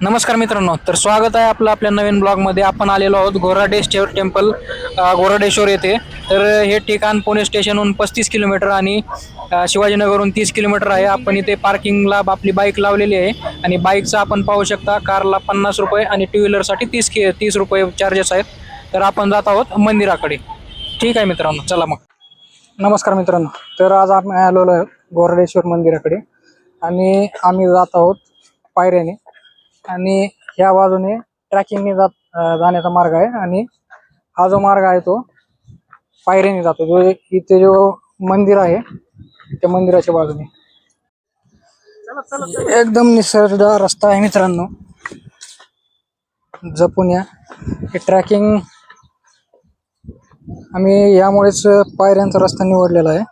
नमस्कार मित्रांनो, तर स्वागत आहे आपलं आपल्या नवीन ब्लॉगमध्ये. आपण आलेलो आहोत घोराडेश्वर टेम्पल घोराडेश्वर येथे. तर हे ठिकाण पुणे स्टेशनहून 35 किलोमीटर आणि शिवाजीनगरहून 30 किलोमीटर आहे. आपण इथे पार्किंगला आपली बाईक लावलेली आहे आणि बाईकचा आपण पाहू शकता, कारला 50 रुपये आणि टू व्हीलरसाठी 30 रुपये चार्जेस आहेत. तर आपण जात आहोत मंदिराकडे. ठीक आहे मित्रांनो, चला मग. नमस्कार मित्रांनो, तर आज आपण आलेलो आहे घोराडेश्वर मंदिराकडे आणि आम्ही जात आहोत पायऱ्याने आणि ह्या बाजूने ट्रॅकिंगने जाण्याचा मार्ग आहे आणि हा जो मार्ग आहे तो पायऱ्याने जातो. जो इथे जो मंदिर आहे त्या मंदिराच्या बाजूने एकदम निसर्ग रस्ता आहे मित्रांनो. जपून या. हे ट्रॅकिंग आम्ही यामुळेच पायऱ्यांचा रस्ता निवडलेला आहे.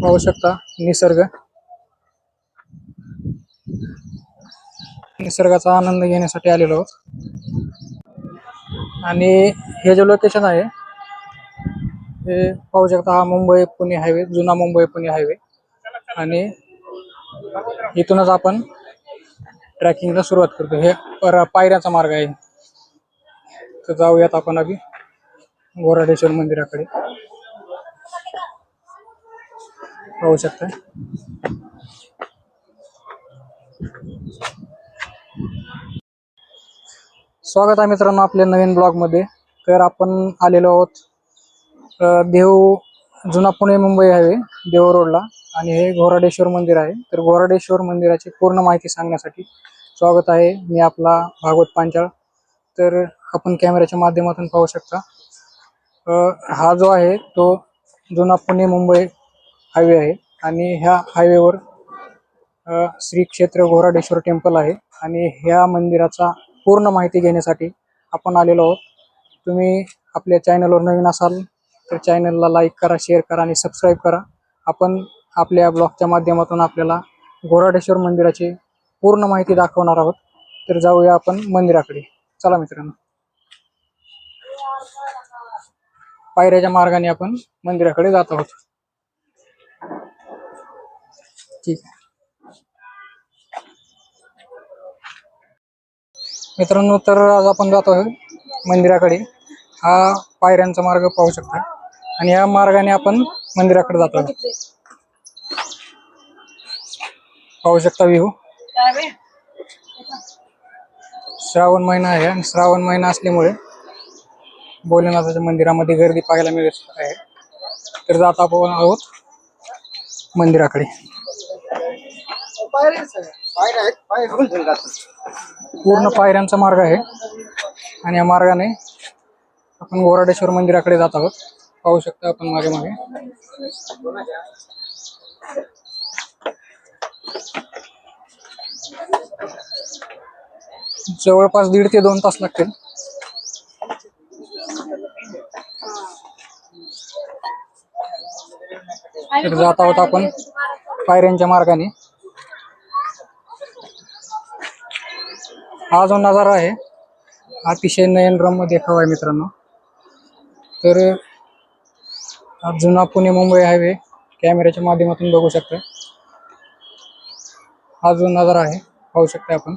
पाहू शकता निसर्गाचा आनंद घेण्यासाठी आलेलो आहोत. आणि हे जे लोकेशन आहे हे पाहू शकता, हा मुंबई पुणे हायवे, जुना मुंबई पुणे हायवे. आणि इथूनच आपण ट्रॅकिंगला सुरुवात करतो. हे पायऱ्याचा मार्ग आहे. तर जाऊयात आपण अभि घोराडेश्वर मंदिराकडे. पाहू शकता स्वागत आहे मित्रांनो आपल्या नवीन ब्लॉग मध्ये. तर आपण आलेलो आहोत देव जुना पुणे मुंबई हायवे देव रोडला आणि हे घोराडेश्वर मंदिर आहे. तर घोराडेश्वर मंदिराची पूर्ण माहिती सांगण्यासाठी स्वागत आहे. मी आपला भागवत पांचाळ. तर आपण कॅमेऱ्याच्या माध्यमातून पाहू शकता, हा जो आहे तो जुना पुणे मुंबई हायवे आहे आणि ह्या हायवेवर श्री क्षेत्र घोराडेश्वर टेम्पल आहे. आणि ह्या मंदिराचा पूर्ण माहिती घेण्यासाठी आपण आलेलो आहोत. तुम्ही आपल्या चॅनलवर नवीन असाल तर चॅनलला लाईक करा, शेअर करा आणि सबस्क्राईब करा. आपण आपल्या ब्लॉगच्या माध्यमातून आपल्याला घोराडेश्वर मंदिराची पूर्ण माहिती दाखवणार आहोत. तर जाऊया आपण मंदिराकडे. चला मित्रांनो, पायऱ्याच्या मार्गाने आपण मंदिराकडे जात आहोत. ठीक आहे मित्रांनो, तर आज आपण जातो आहे मंदिराकडे. हा पायऱ्यांचा मार्ग पाहू शकता आणि या मार्गाने आपण मंदिराकडे जातो आहोत. पाहू शकता व्ह्यू. श्रावण महिना आहे आणि श्रावण महिना असल्यामुळे भोलेनाथाच्या मंदिरामध्ये गर्दी पाहायला मिळत आहे. तर जात आपण आहोत मंदिराकडे. पूर्ण पायऱ्यांचा मार्ग आहे आणि या मार्गाने आपण घोराडेश्वर मंदिराकडे जात आहोत. पाहू शकता आपण मागे मागे. जवळपास 1.5 ते 2 तास लागतील. तर जात आहोत आपण पायऱ्यांच्या मार्गाने. हा जो नजारा आहे अतिशय नयनरम्य देखावा आहे मित्रांनो. तर जुना पुणे मुंबई हायवे कॅमेऱ्याच्या माध्यमातून बघू शकता. हा जो नजारा आहे पाहू शकता आपण.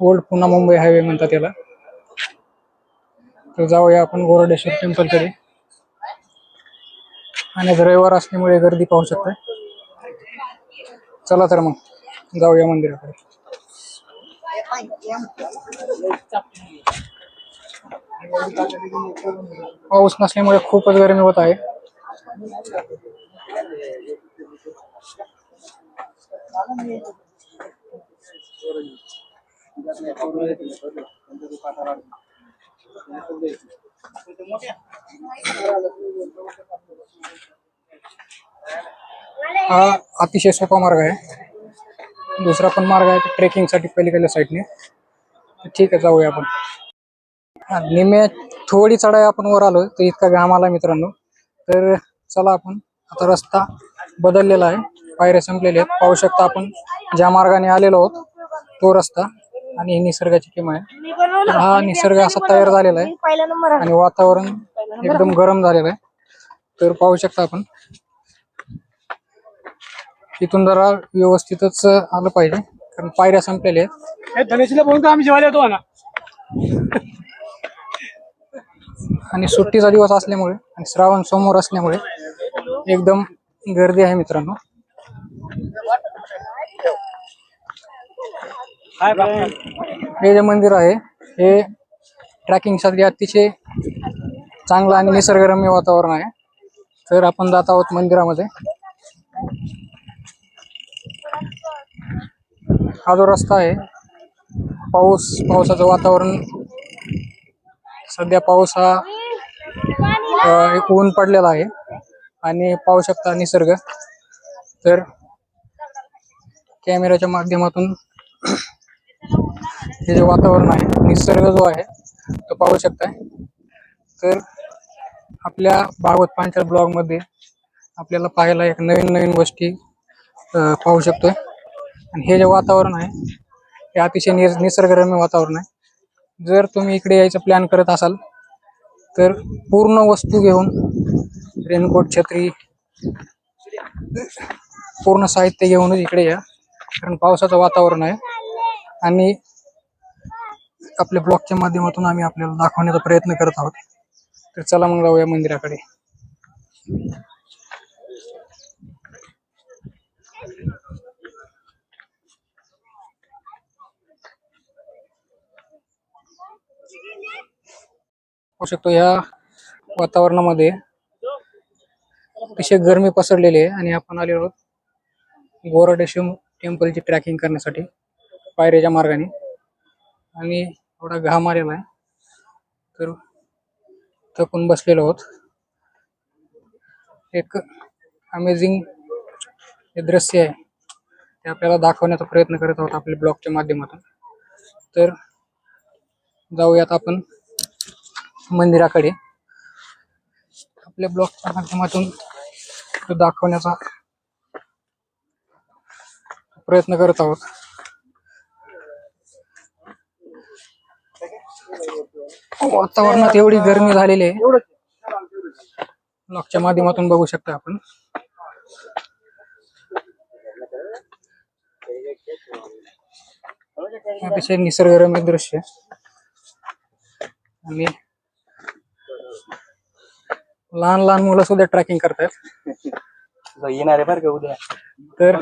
ओल्ड पुणा मुंबई हायवे म्हणतात याला. तर जाऊया आपण घोराडेश्वर टेम्पलकडे. आणि रविवार असल्यामुळे गर्दी पाहू शकता. चला तर मग जाऊया मंदिराकडे. पाऊस नसल्यामुळे खूपच गरमी होत आहे. हा अतिशय सोपा मार्ग आहे. दुसरा पण मार्ग आहे ट्रेकिंग साठी पलीकडल्या साईडने. ठीक आहे, जाऊया आपण. निम्मे थोडी चढाई आपण वर आलो तर इतका घाम आला मित्रांनो. तर चला आपण, आता रस्ता बदललेला आहे, पायऱ्या संपलेल्या आहेत. पाहू शकता आपण ज्या मार्गाने आलेलो आहोत तो रस्ता आणि ही निसर्गाची किमया आहे. तर हा निसर्ग असा तयार झालेला आहे आणि वातावरण एकदम गरम झालेलं आहे. तर पाहू शकता आपण इथून जरा व्यवस्थितच आलं पाहिजे, कारण पायऱ्या संपलेल्या आहेत. धनेशीला बोलून आम्ही जेवायला येतो ना. आणि सुट्टीचा दिवस असल्यामुळे आणि श्रावण सोमवार असल्यामुळे एकदम गर्दी आहे मित्रांनो. हे जे मंदिर आहे हे ट्रॅकिंगसाठी अतिशय चांगलं आणि निसर्गरम्य वातावरण आहे. तर आपण जात आहोत मंदिरामध्ये. हा जो रस्ता आहे, पावसाचं वातावरण, सध्या पाऊस हा एक ऊन पडलेला आहे आणि पाहू शकता निसर्ग. तर कॅमेऱ्याच्या माध्यमातून हे जे वातावरण आहे, निसर्ग जो आहे तो पाहू शकताय. तर आपल्या भागवत पांचाळ ब्लॉग मध्ये आपल्याला पाहायला एक नवीन नवीन गोष्टी पाहू शकतोय. आणि हे जे वातावरण आहे हे अतिशय निसर्गरम्य वातावरण आहे. जर तुम्ही इकडे यायचं प्लॅन करत असाल तर पूर्ण वस्तू घेऊन, रेनकोट, छत्री, पूर्ण साहित्य घेऊनच इकडे या, कारण पावसाचं वातावरण आहे. आणि आपल्या ब्लॉगच्या माध्यमातून आम्ही आपल्याला दाखवण्याचा प्रयत्न करत आहोत. तर चला मग जाऊया मंदिराकडे. पाहू शकतो या वातावरणामध्ये अतिशय गरमी पसरलेली आहे आणि आपण आलेलो आहोत गोरडेश्वर टेम्पलची ट्रॅकिंग करण्यासाठी पायऱ्याच्या मार्गाने. आणि थोडा घाम आलेला आहे, तर थकून बसलेलो आहोत. एक अमेझिंग हे दृश्य आहे ते आपल्याला दाखवण्याचा प्रयत्न करत आहोत आपल्या ब्लॉगच्या माध्यमातून. तर जाऊयात आपण मंदिराकडे. आपल्या ब्लॉगच्या माध्यमातून तो दाखवण्याचा प्रयत्न करत आहोत. वातावरणात एवढी गरमी झालेली आहे, ब्लॉगच्या माध्यमातून बघू शकता आपण. अतिशय निसर्गरम्य दृश्य आणि लहान लहान मुलं सुद्धा ट्रॅकिंग करतात. येणार आहे बरं का उद्या. तर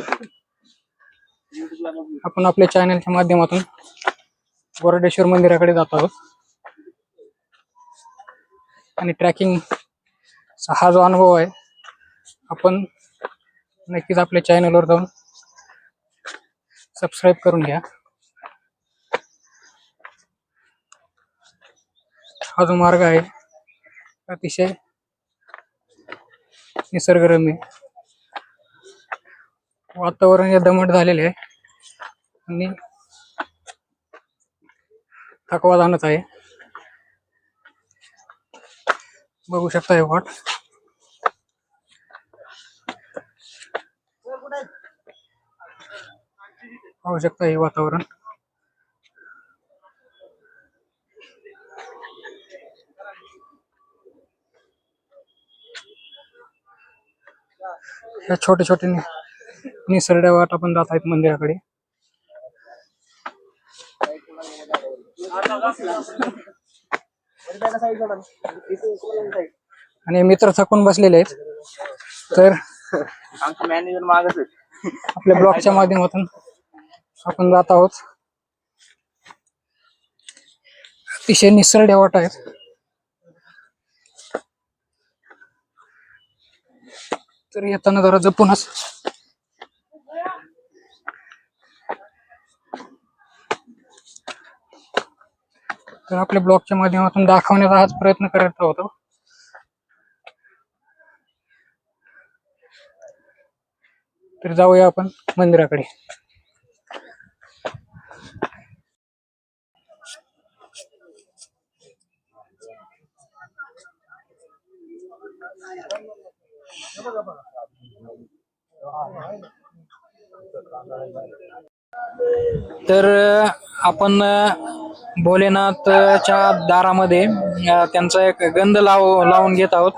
आपण आपल्या चॅनलच्या माध्यमातून गोरडेश्वर मंदिराकडे जात आहोत. आणि ट्रॅकिंग हा जो अनुभव आहे आपण नक्कीच आपल्या चॅनलवर जाऊन सबस्क्राईब करून घ्या. हा जो मार्ग आहे अतिशय निसर्गरम्य, वातावरण हे दमट झालेले आहे आणि थकवा जाणत आहे. बघू शकता हे वाट. पाहू शकता हे वातावरण. या छोटे छोटे निसरड्या वाट आपण जात आहेत मंदिराकडे. आणि मित्र थकून बसलेले आहेत, तर आमचे मॅनेजर मागच आहेत. आपल्या ब्लॉगच्या माध्यमातून आपण जात आहोत. अतिशय निसरड्या वाट आहेत. तर येताना जरा जपूनच. तर आपल्या ब्लॉगच्या माध्यमातून दाखवण्याचा हाच प्रयत्न करत होतो. तर जाऊया आपण मंदिराकडे. तर आपण भोलेनाथच्या दारामध्ये त्यांचा एक गंध लावून घेत आहोत,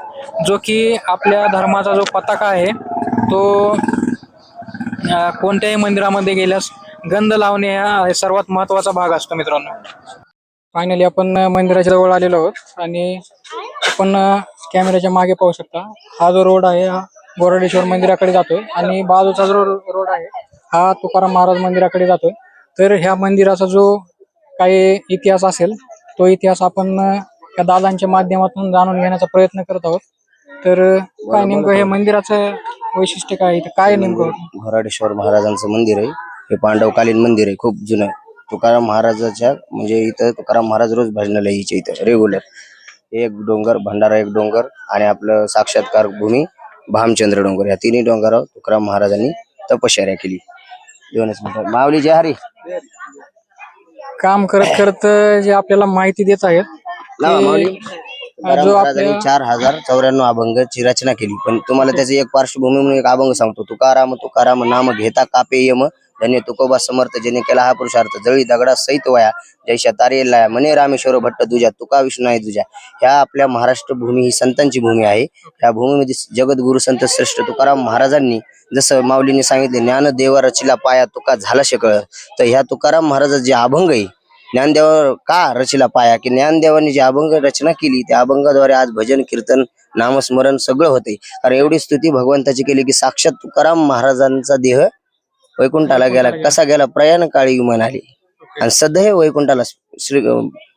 जो की आपल्या धर्माचा जो पताका आहे तो कोणत्याही मंदिरामध्ये गेल्यास गंध लावणे हा सर्वात महत्वाचा भाग असतो मित्रांनो. फायनली आपण मंदिराच्या जवळ आलेलो आहोत आणि आपण कॅमेऱ्याच्या मागे पाहू शकता, हा जो रोड आहे हा गोरडेश्वर मंदिराकडे जातोय आणि बाजूचा जो रोड आहे हा तुकाराम महाराज मंदिराकडे जातोय. तर ह्या मंदिराचा जो काही इतिहास असेल तो इतिहास आपण त्या दादांच्या माध्यमातून जाणून घेण्याचा प्रयत्न करत आहोत. तर काय नेमकं हे मंदिराचं वैशिष्ट्य काय, इथं काय नेमकं? घोराडेश्वर महाराजांचं मंदिर आहे. हे पांडवकालीन मंदिर आहे, खूप जुनं आहे. तुकाराम महाराजाच्या म्हणजे इथं तुकाराम महाराज रोज भजनाला यायचे इथं रेग्युलर. एक डोंगर भंडारा, एक डोंगर आणि आपलं साक्षात्कार भूमी भामचंद्र डोंगर, या तिन्ही डोंगरावर तुकाराम महाराजांनी तपश्चर्या केली. 2 मिनिटं माऊली जय हरी. काम करत करत जे आपल्याला माहिती देत आहेत तुकाराम महाराजांनी 4094 अभंगाची रचना केली. पण तुम्हाला त्याची एक पार्श्वभूमी म्हणून एक अभंग सांगतो. तुकाराम तुकाराम नाम घेता कापे यम, धन्य तुकोबा समर्थ ज्याने केला हा पुरुषार्थ, जळी दगडा सहित वया जैशा तारेला मने रामेश्वर भट्ट तुझ्या तुका विष्णू आहे तुझ्या. ह्या आपल्या महाराष्ट्र भूमी ही संतांची भूमी आहे. या भूमीमध्ये जगद्गुरु संत श्रेष्ठ तुकाराम महाराजांनी जसं माऊलीने सांगितले, ज्ञान देवा रचिला पाया तुका झाला शकळ. तर ह्या तुकाराम महाराजाचे जे अभंग आहे, ज्ञानदेवावर का रचिला पाया, की ज्ञानदेवांनी जे अभंग रचना केली त्या अभंगाद्वारे आज भजन कीर्तन नामस्मरण सगळं होते. कारण एवढी स्तुती भगवंताची केली की साक्षात तुकाराम महाराजांचा देह वैकुंठाला गेला. कसा गेला? प्रयाण काळी विमान आली आणि सदैव वैकुंठाला श्री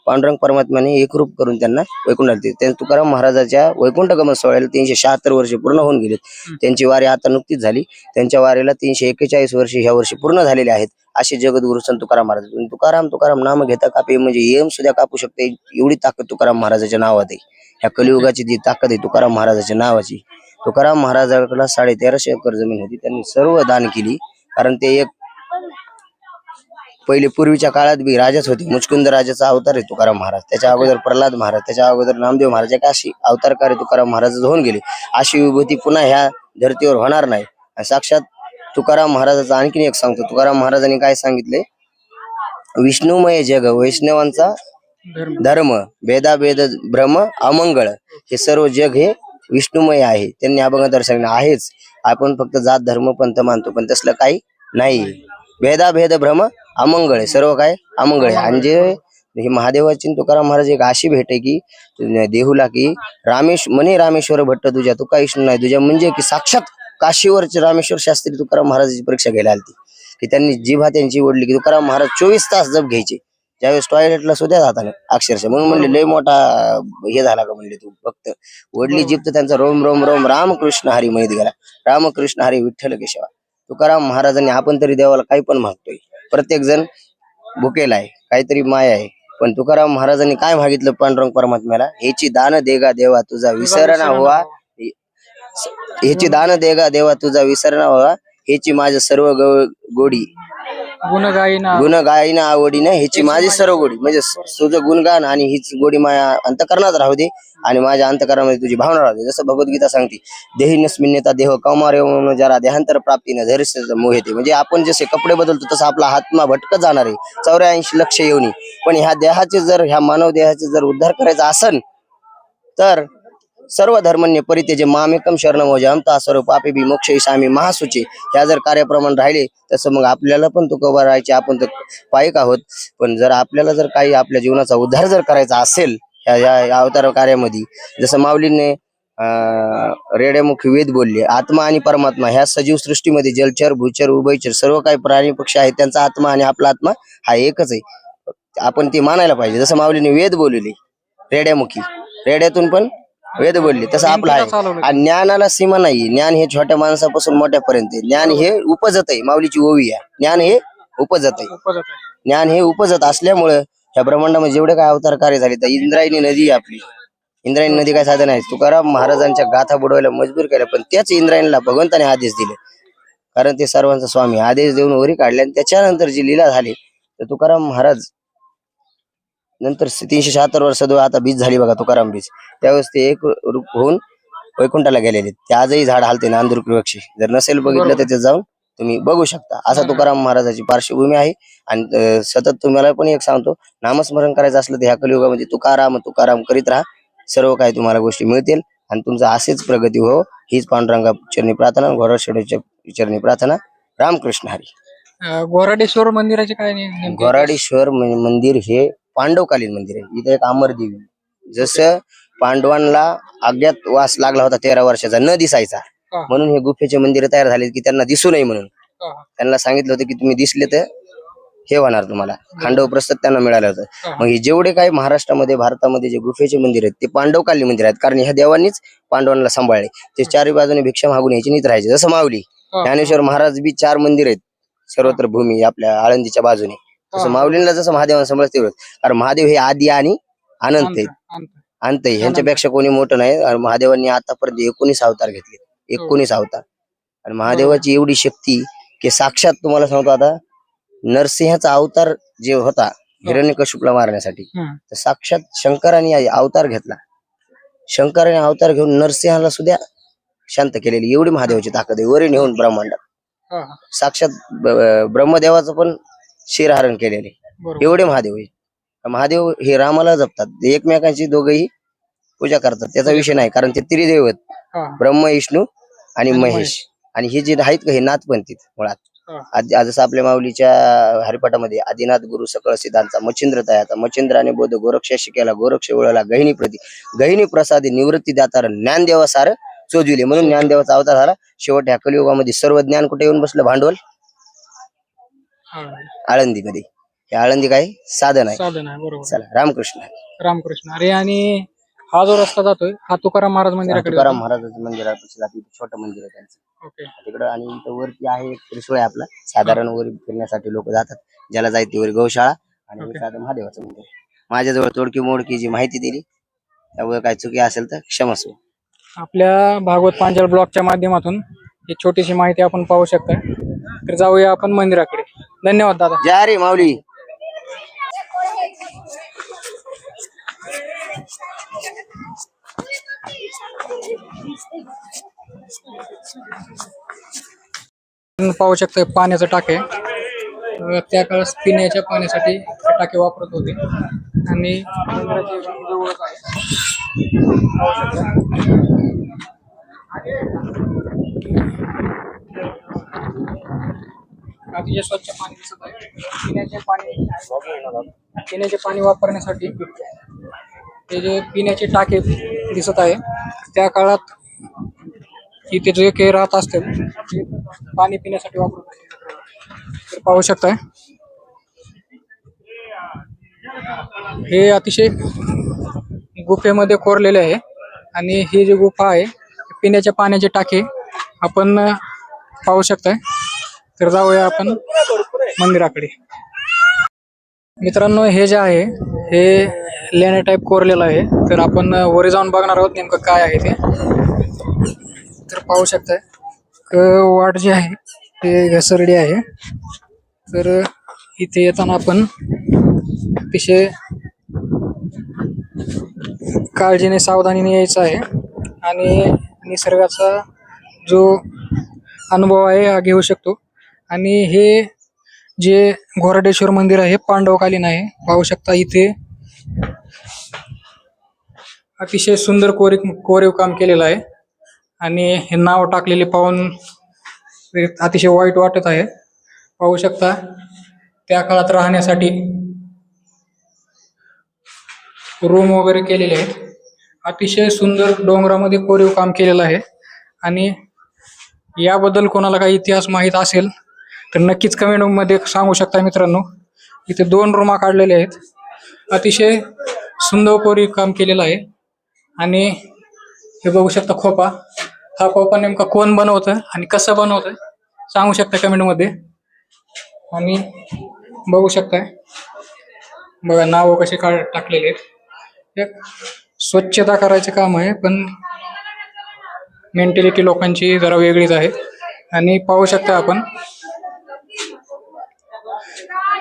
पांडुरंग परमात्म्याने एकरूप करून त्यांना वैकुंठाला दिले. त्यांनी तुकाराम महाराजाच्या वैकुंठ गमन सोहळ्याला 376 वर्षे पूर्ण होऊन गेलेत. त्यांची वारी आता नुकतीच झाली. त्यांच्या वारीला 341 वर्षे ह्या वर्षी पूर्ण झालेले आहेत. असे जगद्गुरु संत तुकाराम महाराज. तुकाराम तुकाराम नाम घेता कापे म्हणजे यम सुद्धा कापू शकते, एवढी ताकद तुकाराम महाराजाच्या नावात आहे. ह्या कलियुगाची जी ताकद आहे तुकाराम महाराजाच्या नावाची. तुकाराम महाराजाकडे 1350 एकर जमीन होती. त्यांनी सर्व दान केली. कारण ते एक पहिले पूर्वीच्या काळात बी राजाच होते. मुचकुंद राजाचा अवतार आहे तुकाराम महाराज. त्याच्या अगोदर प्रल्हाद महाराज, त्याच्या अगोदर नामदेव महाराज, अशी अवतार कार्य तुकाराम महाराज होऊन गेले. अशी विभूती पुन्हा ह्या धर्तीवर होणार नाही. साक्षात तुकाराम महाराजाचा आणखीन एक सांगतो. तुकाराम महाराजांनी काय सांगितले? विष्णुमय जग वैष्णवांचा धर्म, भेदाभेद भ्रम अमंगळ, हे सर्व जग हे विष्णुमय आहे. त्यांनी अभंगाद्वारे सांगितलं आहेच. आपण फक्त जात धर्म पंथ मानतो, पण तसलं काही नाही. भेदाभेद भ्रम अमंगळ आहे, सर्व काय अमंगळ आहे. आणि जे ही महादेवाची तुकाराम महाराज एक अशी भेट आहे की देहूला की मने रामेश्वर भट्ट तुझ्या तुका विष्णू नाही तुझ्या, म्हणजे की साक्षात काशीवरचे रामेश्वर शास्त्री तुकाराम महाराजाची परीक्षा घ्यायला आलती. की त्यांनी जिभा त्यांची ओढली की तुकाराम महाराज 24 तास जप घ्यायचे. ज्यावेळेस टॉयलेटला सुद्धा जाताना अक्षरशः. म्हणून म्हणले लय मोठा हे झाला का म्हणले तू, फक्त ओढली जीभ तर त्यांचा रोम रोम रोम रामकृष्ण हरी म्हणत गेला. रामकृष्ण हरी विठ्ठल केशवा. तुकाराम महाराजांनी आपण तरी देवाला काही पण मागतोय, प्रत्येक जण भुकेला आहे, काहीतरी माया आहे. पण तुकाराम महाराजांनी काय मागितलं पांडुरंग परमात्म्याला? ह्याची दान देगा देवा तुझा विसरणा व्हावा, ह्याची दान देगा देवा तुझा विसरणा व्हावा, ह्याची माझं सर्व गोडी गुण गायना आवडीने ह्याची माझी सर्व गोडी. म्हणजे तुझं गुणगान आणि हीच गोडी माझ्या अंतकरणात राहू दे आणि माझ्या अंतकरणामध्ये तुझी भावना राहू दे. जसं भगवद्गीता सांगते, देही नस्मिन्यता देह कौमार जरा देहांतर प्राप्तीने धैर्य मोहते. म्हणजे आपण जसे कपडे बदलतो तसं आपला आत्मा भटकत जाणार आहे 84 लक्ष येऊनी. पण ह्या देहाचे जर, ह्या मानव देहाचे जर उद्धार करायचा असन तर सर्व धर्मन्य परितेजे मामेकम शरण मोजा अमता सर्व पापे बी मोक्ष सामी महासुचे. ह्या जर कार्यप्रमाण राहिले तसं मग आपल्याला पण तुकोबा राहायचे. आपण तर पायिक आहोत. पण जर आपल्याला जर काही आपल्या जीवनाचा उद्धार जर करायचा असेल ह्या अवतार कार्यामध्ये, जसं माऊलीने रेड्यामुखी वेद बोलले, आत्मा आणि परमात्मा ह्या सजीव सृष्टीमध्ये जलचर भूचर उभयचर सर्व काही प्राणी पक्षी आहेत, त्यांचा आत्मा आणि आपला आत्मा हा एकच आहे. आपण ते मानायला पाहिजे. जसं माऊलीने वेद बोलले रेड्यामुखी, रेड्यातून पण वेद बोलले, तसं आपलं आहे. आणि ज्ञानाला सीमा नाही. ज्ञान हे छोट्या माणसापासून मोठ्यापर्यंत आहे. ज्ञान हे उपजत आहे. माऊलीची ओवी आहे, ज्ञान हे उपजत आहे. ज्ञान हे उपजत असल्यामुळे ह्या ब्रह्मांडामध्ये जेवढे काय अवतार कार्य झाले, तर इंद्रायणी नदी आपली, इंद्रायणी नदी काय साधन आहे? तुकाराम महाराजांच्या गाथा बुडवायला मजबूर केल्या. पण त्याच इंद्रायणीला भगवंताने आदेश दिले, कारण ते सर्वांचा स्वामी. आदेश देऊन वरी काढले आणि त्याच्यानंतर जी लीला झाली, तर तुकाराम महाराज नंतर 376 वर्ष आता बीज झाली बघा, तुकाराम बीज. त्यावेळेस ते एक रूप होऊन वैकुंठाला गेलेले. ते आजही झाड हालते नांदूर वृक्ष. जर नसेल बघितलं तर ते जाऊन तुम्ही बघू शकता. असा तुकाराम महाराजाची पार्श्वभूमी आहे. आणि सतत तुम्हाला पण एक सांगतो, नामस्मरण करायचं असलं तर ह्या कलियुगामध्ये तुकाराम तुकाराम करीत राहा. सर्व काही तुम्हाला गोष्टी मिळतील आणि तुमचं असेच प्रगती हो, हीच पांडुरंगा चरणी प्रार्थना, घोराडेश्वराच्या चरणी प्रार्थना. रामकृष्ण हरी. घोराडेश्वर मंदिराचे काय नेमके? घोराडेश्वर मंदिर हे पांडवकालीन मंदिर आहे. इथे एक अमरदेवी आहे. जसं पांडवांना अज्ञात वास लागला होता 13 वर्षाचा, न दिसायचा, हा. म्हणून हे गुफेचे मंदिर तयार झाले की त्यांना दिसू नये म्हणून. हा. त्यांना सांगितलं होतं की तुम्ही दिसले तर हे होणार तुम्हाला, खांडव प्रसाद त्यांना मिळालं होतं. हा. मग हे जेवढे काही महाराष्ट्रामध्ये भारतामध्ये जे गुफेचे मंदिर आहेत ते पांडवकालीन मंदिर आहेत, कारण ह्या देवांनीच पांडवांना सांभाळले. ते चारी बाजूने भिक्षा मागून यायचे नीत राहायचे. जसं माऊली हा. ज्ञानेश्वर महाराज बी 4 मंदिर आहेत सर्वत्र भूमी आपल्या आळंदीच्या बाजूने. तसं माऊलींना जसं महादेवांना सांभाळते, कारण महादेव हे आदी आणि अनंत आहेत. अंत आहे, ह्यांच्यापेक्षा कोणी मोठं नाही. आणि महादेवांनी आतापर्यंत 19 अवतार घेतले, 19 अवतार. आणि महादेवाची एवढी शक्ती की साक्षात तुम्हाला सांगतो, आता नरसिंहाचा अवतार जे होता हिरण्यकशिपूला मारण्यासाठी, तर साक्षात शंकराने अवतार घेतला. शंकराने अवतार घेऊन नरसिंहाला सुद्धा शांत केलेली एवढी महादेवाची ताकद आहे. वरी नेऊन ब्रह्मांडात साक्षात ब्रह्मदेवाचं पण शिरहरण केलेले एवढे महादेव आहे. महादेव हे रामाला जपतात, एकमेकांची दोघेही पूजा करतात. त्याचा विषय नाही, कारण ते त्रिदेवत ब्रह्म विष्णू आणि महेश. आणि हे जे आहेत का हे नाथपंथीत मुळात. जसं आपल्या माऊलीच्या हरिपाठामध्ये आदिनाथ गुरु सकळ सिद्धांचा मच्छिंद्र तयाचा, मच्छिंद्राने बोध गोरक्षाशी केला, गोरक्ष वळला गहिनी प्रसादी निवृत्ती दातार ज्ञानदेवा सार चोजविले. म्हणून ज्ञानदेवाचा अवतार झाला. शेवट ह्या कलियुगामध्ये सर्व ज्ञान कुठे येऊन बसलं? भांडवल आळंदीमध्ये. हे आळंदी काय साधन आहे. बरोबर. चला, रामकृष्ण. रामकृष्ण. अरे, आणि हा जो रस्ता जातोय हा तुकाराम महाराज मंदिराकडे तुकाराम महाराजाचं मंदिर आहे, छोटं मंदिर आहे त्यांचं ओके. तिकडं. आणि इथं वरती आहे एक त्रिशूळ आहे आपला, साधारण वर फिरण्यासाठी लोक जातात. ज्याला जायते वर गौशाळा. आणि हे साधं महादेवाचं मंदिर. माझ्याजवळ तोडकी मोडकी जी माहिती दिली त्यावर काय चुकी असेल तर क्षमस्व. आपल्या भागवत पांचाळ ब्लॉगच्या माध्यमातून ही छोटीशी माहिती आपण पाहू शकता. तर जाऊया आपण मंदिराकडे. धन्यवाद दादा. जय रे माऊली. पाहू शकता पाण्याचं टाके. त्या काळात पिण्याच्या पाण्यासाठी टाके वापरत होते. आणि मंदिराच्या जवळच आहे. पाहू शकता. अतिशय स्वच्छ पाणी दिसत आहे. पिण्याचे पाणी वापरण्यासाठी हे जे पिण्याचे टाके दिसत आहे, त्या काळात इथे जे काही राहत असतील पाणी पिण्यासाठी वापरत होते. तर पाहू शकताय हे अतिशय गुफेमध्ये कोरलेले आहे. आणि ही जी गुफा आहे पिण्याच्या पाण्याचे टाके आपण पाहू शकताय. तर जाऊया आपण मंदिराकडे. मित्रांनो, हे जे आहे हे लेण्या टाईप कोरलेलं आहे. तर आपण वर जाऊन बघणार आहोत नेमकं काय आहे ते. तर पाहू शकताय वाट जी आहे ते घसरडी आहे. तर इथे येताना आपण अतिशय काळजीने सावधानीने यायचं आहे. आणि निसर्गाचा जो अनुभव आहे हा घेऊ शकतो. आणि हे जे घोराडेश्वर मंदिर आहे पांडवकालीन आहे. पाहू शकता इथे अतिशय सुंदर कोरीव काम केलेलं आहे. आणि हे नाव टाकलेले पाहून अतिशय वाईट वाटत आहे. पाहू शकता त्या काळात राहण्यासाठी रूम वगैरे केलेले आहेत. अतिशय सुंदर डोंगरामध्ये कोरीव काम केलेलं आहे. आणि याबद्दल कोणाला काही इतिहास माहीत असेल तर नक्कीच कमेंट मध्ये सांगू शकता. मित्रांनो, इथे 2 रूमा काढलेल्या आहेत. अतिशय सुंदर कोरीव काम केलेलं आहे. आणि हे बघू शकता खोपा. हा खोपा नेमका कोण बनवतं आणि कसं बनवतं सांगू शकता कमेंट मध्ये. आणि बघू शकताय बघा नाव कसे टाकलेले आहेत. एक स्वच्छता करायचे काम आहे, पण मेंटॅलिटी लोकांची जरा वेगळीच आहे. आणि पाहू शकता आपण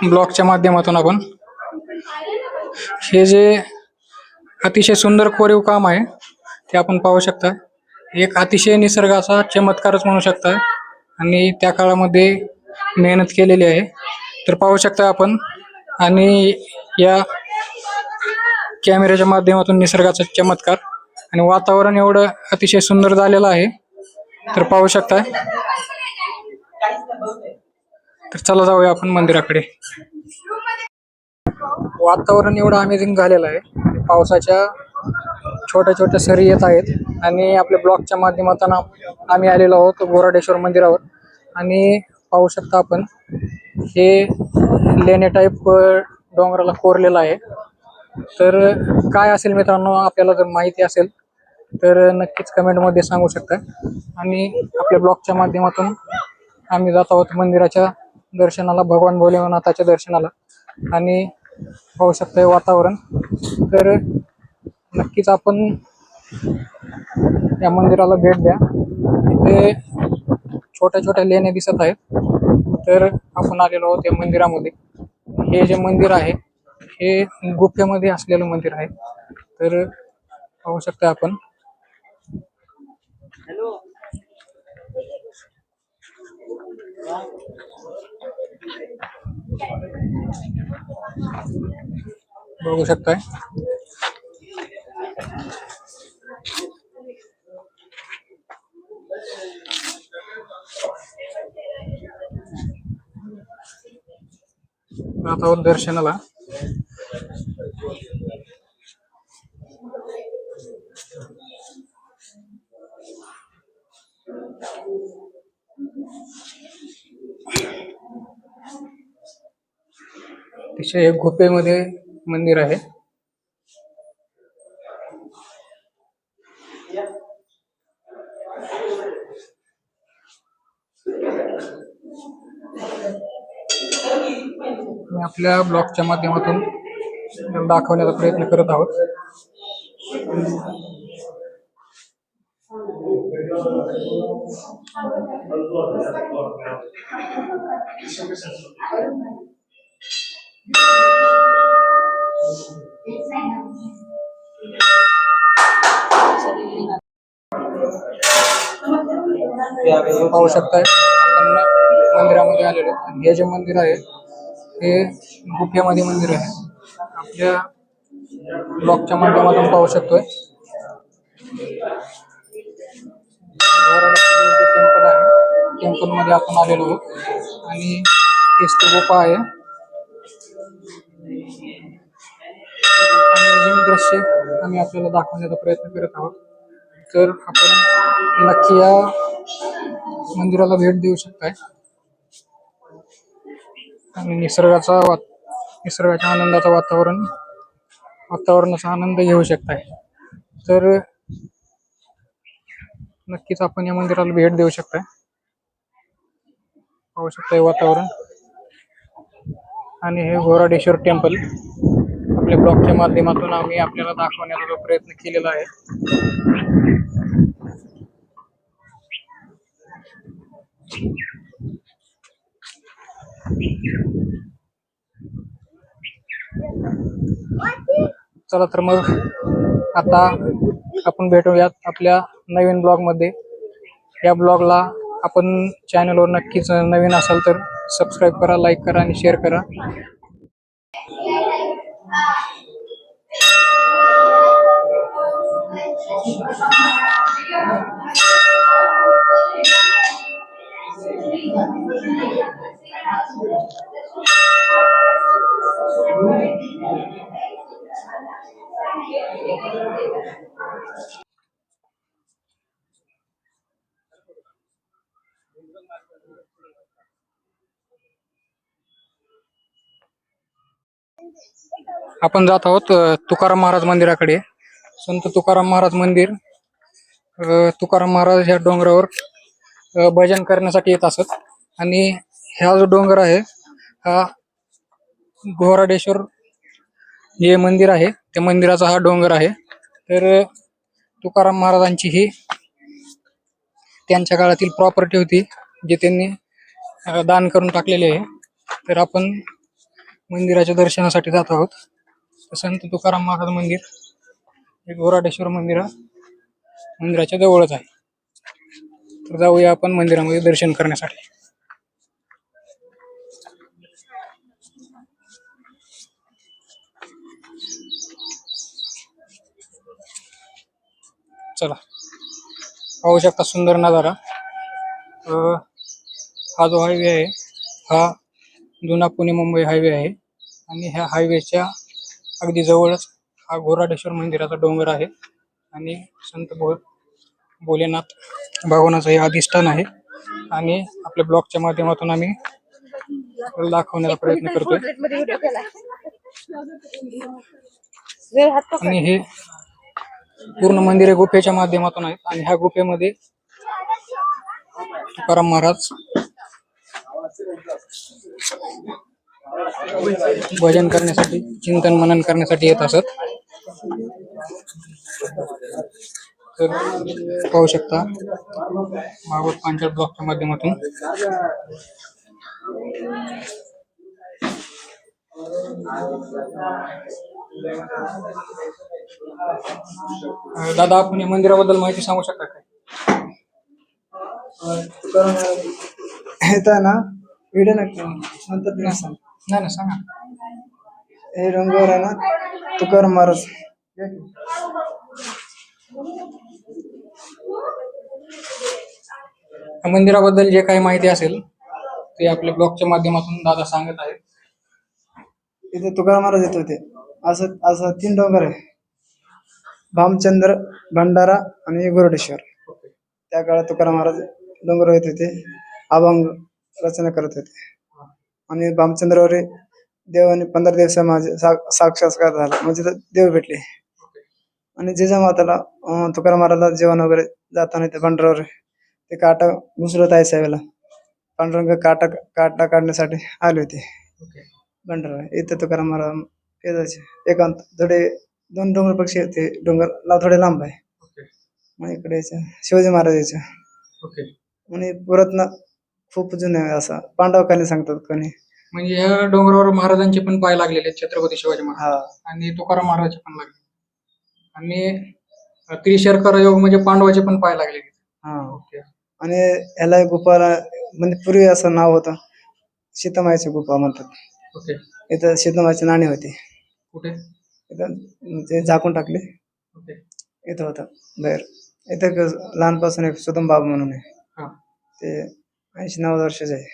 ब्लॉगच्या माध्यमातून आपण हे जे अतिशय सुंदर कोरीव काम आहे ते आपण पाहू शकता. एक अतिशय निसर्गाचा चमत्कारच म्हणू शकता. आणि त्या काळामध्ये मेहनत केलेली आहे. तर पाहू शकता आपण. आणि या कॅमेऱ्याच्या माध्यमातून निसर्गाचा चमत्कार आणि वातावरण एवढं अतिशय सुंदर झालेलं आहे. तर पाहू शकता. तर चला जाऊया आपण मंदिराकडे. वातावरण एवढं अमेझिंग झालेलं आहे. पावसाच्या छोट्या छोट्या सरी येत आहेत आणि आपल्या ब्लॉगच्या माध्यमातून आम्ही आलेलो आहोत गोराडेश्वर मंदिरावर. आणि पाहू शकता आपण हे लेणे टाईप डोंगराला कोरलेलं आहे. तर काय असेल मित्रांनो, आपल्याला जर माहिती असेल तर नक्कीच कमेंटमध्ये सांगू शकता. आणि आपल्या ब्लॉगच्या माध्यमातून आम्ही जात आहोत मंदिराच्या दर्शनाला, भगवान भोलेनाथाच्या दर्शनाला. आणि पाहू शकता वातावरण. तर नक्कीच आपण या मंदिराला भेट द्या. इथे छोट्या छोट्या लेण्या दिसत आहेत. तर आपण आलेलो आहोत या मंदिरामध्ये. हे जे मंदिर आहे हे गुफेमध्ये असलेलं मंदिर आहे. तर पाहू शकता आपण. बघू शकताय. आता दर्शनाला. अतिशय एक गुफेमध्ये मंदिर आहे. मी आपल्या ब्लॉगच्या माध्यमातून दाखवण्याचा प्रयत्न करत आहोत. पाहू शकताय आपण मंदिरामध्ये आलेलो. आणि हे जे मंदिर आहे हे गुफेमध्ये मंदिर आहे. आपल्या ब्लॉगच्या माध्यमातून पाहू शकतोय. टेम्पल आहे. टेम्पल मध्ये आपण आलेलो आहोत. आणि हेच तो गुफा आहे. दृश्य आम्ही आपल्याला दाखवण्याचा प्रयत्न करत आहोत. तर आपण नक्की या मंदिराला भेट देऊ शकताय. आणि निसर्गाच्या आनंदाचा वातावरणाचा आनंद घेऊ शकताय. तर नक्कीच आपण या मंदिराला भेट देऊ शकताय. पाहू शकताय वातावरण. आणि हे गोराडेश्वर टेम्पल आपल्या ब्लॉगच्या माध्यमातून आम्ही आपल्याला दाखवण्याचा प्रयत्न केलेला आहे. चला तर मग आता आपण भेटूयात आपल्या नवीन ब्लॉग मध्ये. या ब्लॉगला आपण चॅनलवर नक्कीच नवीन असाल तर सबस्क्राईब करा, लाईक करा आणि शेअर करा. आपण जात आहोत तुकाराम महाराज मंदिराकडे. संत तुकाराम महाराज मंदिर. तुकाराम महाराज ह्या डोंगरावर भजन करण्यासाठी येत असत. आणि हा जो डोंगर आहे हा गोराडेश्वर जे मंदिर आहे त्या मंदिराचा हा डोंगर आहे. तर तुकाराम महाराजांची ही त्यांच्या काळातील प्रॉपर्टी होती जे त्यांनी दान करून टाकलेली आहे. तर आपण मंदिराच्या दर्शनासाठी जात आहोत. संत तुकाराम महाराज मंदिर हे गोराडेश्वर मंदिराच्या जवळच आहे. तर जाऊया आपण मंदिरामध्ये दर्शन करण्यासाठी. चला, पाहू शकता सुंदर नजारा. हा जो हायवे आहे हा जुना पुणे मुंबई हायवे आहे आणि ह्या हायवेच्या अगदी जवळच हा घोराडेश्वर मंदिराचा डोंगर आहे आणि संत भोलेनाथ भगवानाचं हे अधिष्ठान आहे. आणि आपल्या ब्लॉगच्या माध्यमातून आम्ही दाखवण्याचा प्रयत्न करतोय. आणि हे पूर्ण मंदिरे गुफेच्या माध्यमातून आहेत आणि ह्या गुफेमध्ये तुकाराम महाराज भजन करण्यासाठी, चिंतन मनन करण्यासाठी येत असत. तर पाहू शकता भागवत पांचाळ ब्लॉगच्या माध्यमातून. दादा, आपण या मंदिराबद्दल माहिती सांगू शकता काय? येत आहे ना व्हिडिओ नंतर तुम्ही सांग. नाही ना, सांगा. हे डोंगर आहे ना तुकाराम महाराज. या मंदिराबद्दल जे काही माहिती असेल ते आपल्या ब्लॉगच्या माध्यमातून दादा सांगत आहेत. इथे तुकाराम महाराज येत होते. असं असं 3 डोंगर आहे, भामचंद्र, भंडारा आणि घोरडेश्वर. त्या काळात तुकाराम महाराज डोंगर येत होते, अभंग रचना करत होते. आणि भामचंद्रावर देवाने 15 दिवसामध्ये साक्षात्कार झाला, म्हणजे देव भेटले. आणि जिजामाताला तुकाराम महाराजला जेवण वगैरे जाताना ते भंडारावर ते काटा घुसरत आहे साहेबाला. पांडुरंग काटा काढण्यासाठी आले होते भंडारा. इथं तुकाराम महाराज येताचे एकांत थोडे 2 डोंगर पक्षी ते डोंगर थोडे लांब आहे. मग इकडे यायचं शिवाजी महाराज यायचं. आणि पुरातन खूप जुने आहे, असं पांडवकालीन सांगतात कोणी. म्हणजे या डोंगरावर महाराजांचे पण पाय लागलेले आहेत, छत्रपती शिवाजी महाराज हा आणि तुकाराम महाराजचे पण लागले. आणि त्रिशर्कर योग म्हणजे पांडवाचे पण पाय लागलेले. हा. आणि ह्याला गुफाला म्हणजे पूर्वी असं नाव होतं, सीतामाईची गुफा म्हणतात. ओके. इथं सीतामाईची नाणी होती. कुठे? इथं ते झाकून टाकले. ओके. इथं होतं बाहेर. इथं लहानपासून एक सुदम बाबा म्हणून आहे, हा. ते 80-90 वर्षाचे आहे.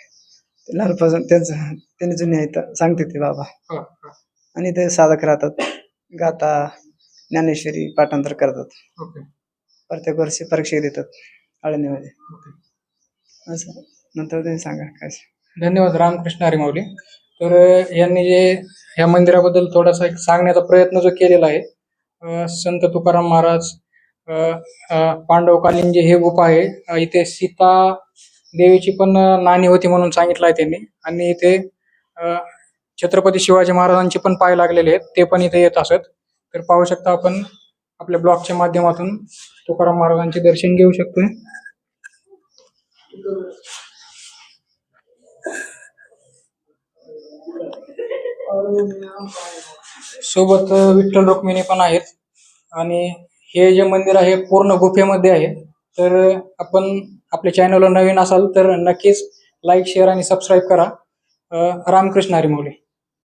ते लहानपासून त्यांनी जुने इथं सांगते ते बाबा. हा, हा. आणि ते साधक राहतात, गाता ज्ञानेश्वरी पाठांतर करतात. ओके. प्रत्येक वर्षी परीक्षा देतात आळंदीमध्ये. ओके. असं नंतर तुम्ही सांगा काय. धन्यवाद रामकृष्ण हरी माऊली. तर यांनी जे ह्या मंदिराबद्दल थोडासा एक सांगण्याचा प्रयत्न जो केलेला आहे, संत तुकाराम महाराज पांडवकालीन जे हे गुफा आहे, इथे सीता देवीची पण नाणी होती म्हणून सांगितलं आहे त्यांनी. आणि इथे छत्रपती शिवाजी महाराजांचे पण पाय लागलेले आहेत, ते पण इथे येत असत. तर पाहू शकता आपण आपल्या ब्लॉगच्या माध्यमातून तुकाराम महाराजांचे दर्शन घेऊ शकतोय. सोबत विठ्ठल रुक्मिणी पण आहेत. आणि हे जे मंदिर आहे पूर्ण गुफेमध्ये आहे. तर आपण आपल्या चॅनलवर नवीन असाल तर नक्कीच लाईक, शेअर आणि सबस्क्राईब करा. रामकृष्ण हरी माऊली.